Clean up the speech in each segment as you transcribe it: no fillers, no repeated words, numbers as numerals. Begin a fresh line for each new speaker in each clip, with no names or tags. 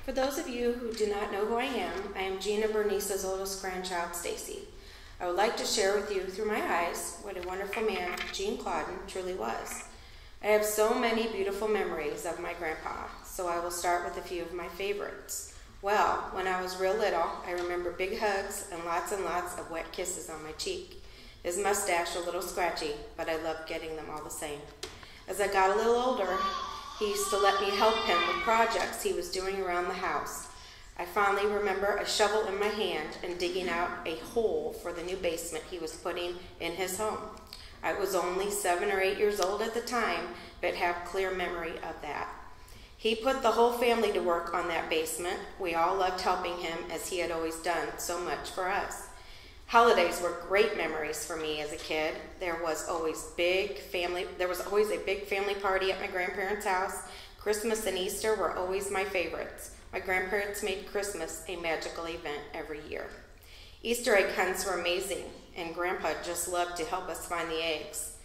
For those of you who do not know who I am Gina Bernice's oldest grandchild, Stacey. I would like to share with you through my eyes what a wonderful man Gene Claudin truly was. I have so many beautiful memories of my grandpa, so I will start with a few of my favorites. Well, when I was real little, I remember big hugs and lots of wet kisses on my cheek. His mustache a little scratchy, but I loved getting them all the same. As I got a little older, he used to let me help him with projects he was doing around the house. I fondly remember a shovel in my hand and digging out a hole for the new basement he was putting in his home. I was only 7 or 8 years old at the time, but have clear memory of that. He put the whole family to work on that basement. We all loved helping him as he had always done so much for us. Holidays were great memories for me as a kid. There was always a big family party at my grandparents' house. Christmas and Easter were always my favorites. My grandparents made Christmas a magical event every year. Easter egg hunts were amazing, and Grandpa just loved to help us find the eggs.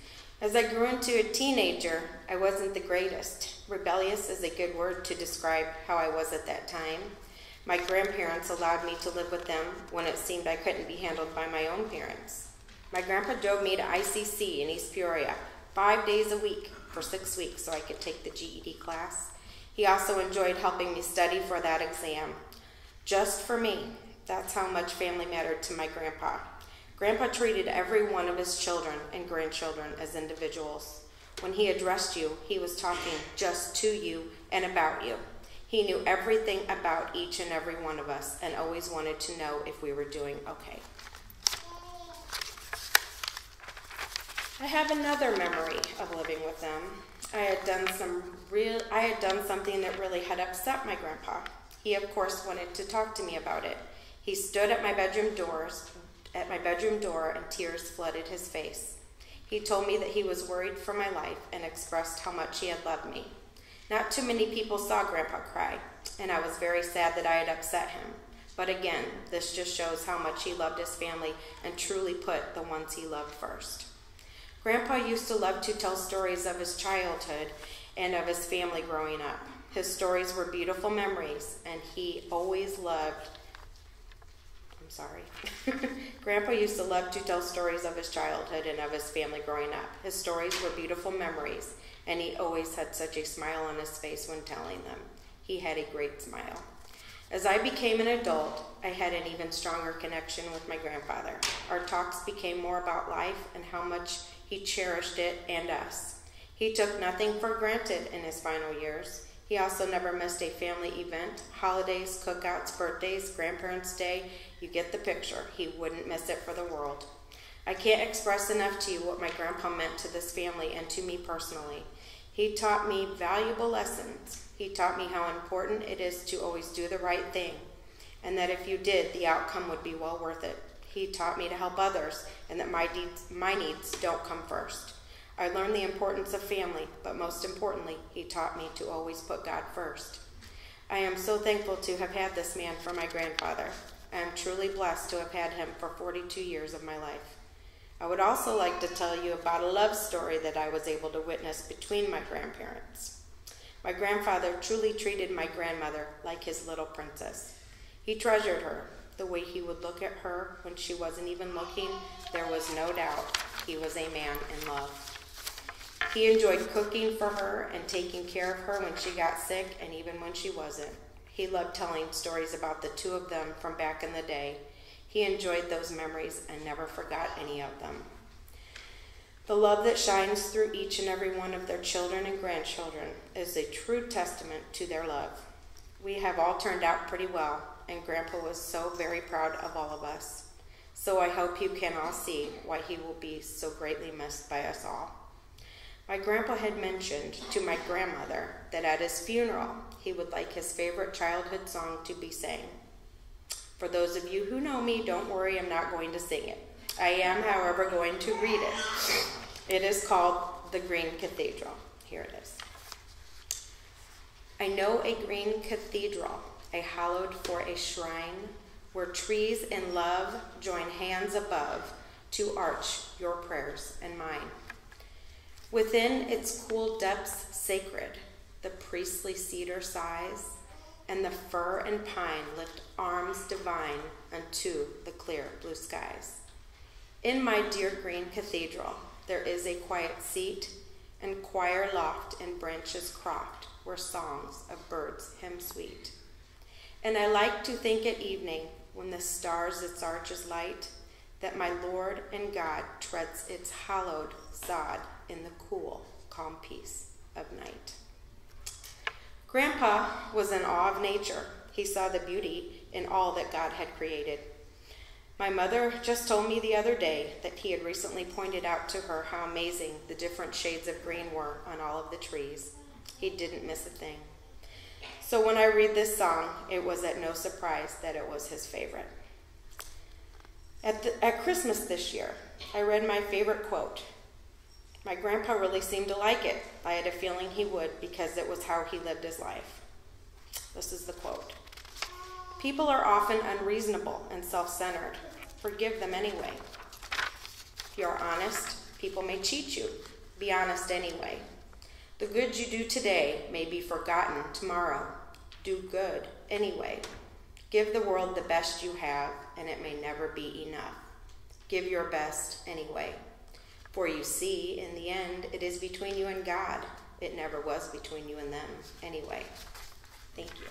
As I grew into a teenager, I wasn't the greatest. Rebellious is a good word to describe how I was at that time. My grandparents allowed me to live with them when it seemed I couldn't be handled by my own parents. My grandpa drove me to ICC in East Peoria 5 days a week for 6 weeks so I could take the GED class. He also enjoyed helping me study for that exam. Just for me, that's how much family mattered to my grandpa. Grandpa treated every one of his children and grandchildren as individuals. When he addressed you, he was talking just to you and about you. He knew everything about each and every one of us and always wanted to know if we were doing okay. I have another memory of living with them. I had done something that really had upset my grandpa. He, of course, wanted to talk to me about it. He stood at my bedroom door, and tears flooded his face. He told me that he was worried for my life and expressed how much he had loved me. Not too many people saw Grandpa cry, and I was very sad that I had upset him. But again, this just shows how much he loved his family and truly put the ones he loved first. Grandpa used to love to tell stories of his childhood and of his family growing up. His stories were beautiful memories, and he always loved Grandpa used to love to tell stories of his childhood and of his family growing up. His stories were beautiful memories, and he always had such a smile on his face when telling them. He had a great smile. As I became an adult, I had an even stronger connection with my grandfather. Our talks became more about life and how much he cherished it and us. He took nothing for granted in his final years. He also never missed a family event, holidays, cookouts, birthdays, Grandparents' Day. You get the picture. He wouldn't miss it for the world. I can't express enough to you what my grandpa meant to this family and to me personally. He taught me valuable lessons. He taught me how important it is to always do the right thing, and that if you did, the outcome would be well worth it. He taught me to help others, and that my needs don't come first. I learned the importance of family, but most importantly, he taught me to always put God first. I am so thankful to have had this man for my grandfather. I am truly blessed to have had him for 42 years of my life. I would also like to tell you about a love story that I was able to witness between my grandparents. My grandfather truly treated my grandmother like his little princess. He treasured her. The way he would look at her when she wasn't even looking, there was no doubt he was a man in love. He enjoyed cooking for her and taking care of her when she got sick and even when she wasn't. He loved telling stories about the two of them from back in the day. He enjoyed those memories and never forgot any of them. The love that shines through each and every one of their children and grandchildren is a true testament to their love. We have all turned out pretty well, and Grandpa was so very proud of all of us. So I hope you can all see why he will be so greatly missed by us all. My grandpa had mentioned to my grandmother that at his funeral, he would like his favorite childhood song to be sang. For those of you who know me, don't worry, I'm not going to sing it. I am, however, going to read it. It is called The Green Cathedral. Here it is. I know a green cathedral, a hallowed for a shrine, where trees in love join hands above to arch your prayers and mine. Within its cool depths sacred, the priestly cedar sighs, and the fir and pine lift arms divine unto the clear blue skies. In my dear green cathedral, there is a quiet seat and choir loft and branches croft, where songs of birds hymn sweet. And I like to think at evening, when the stars its arches light, that my Lord and God treads its hallowed sod in the cool, calm peace of night. Grandpa was in awe of nature. He saw the beauty in all that God had created. My mother just told me the other day that he had recently pointed out to her how amazing the different shades of green were on all of the trees. He didn't miss a thing. So when I read this song, it was at no surprise that it was his favorite. At Christmas this year, I read my favorite quote. My grandpa really seemed to like it. I had a feeling he would, because it was how he lived his life. This is the quote. People are often unreasonable and self-centered. Forgive them anyway. If you are honest, people may cheat you. Be honest anyway. The good you do today may be forgotten tomorrow. Do good anyway. Give the world the best you have, and it may never be enough. Give your best anyway. For you see, in the end, it is between you and God. It never was between you and them anyway. Thank you.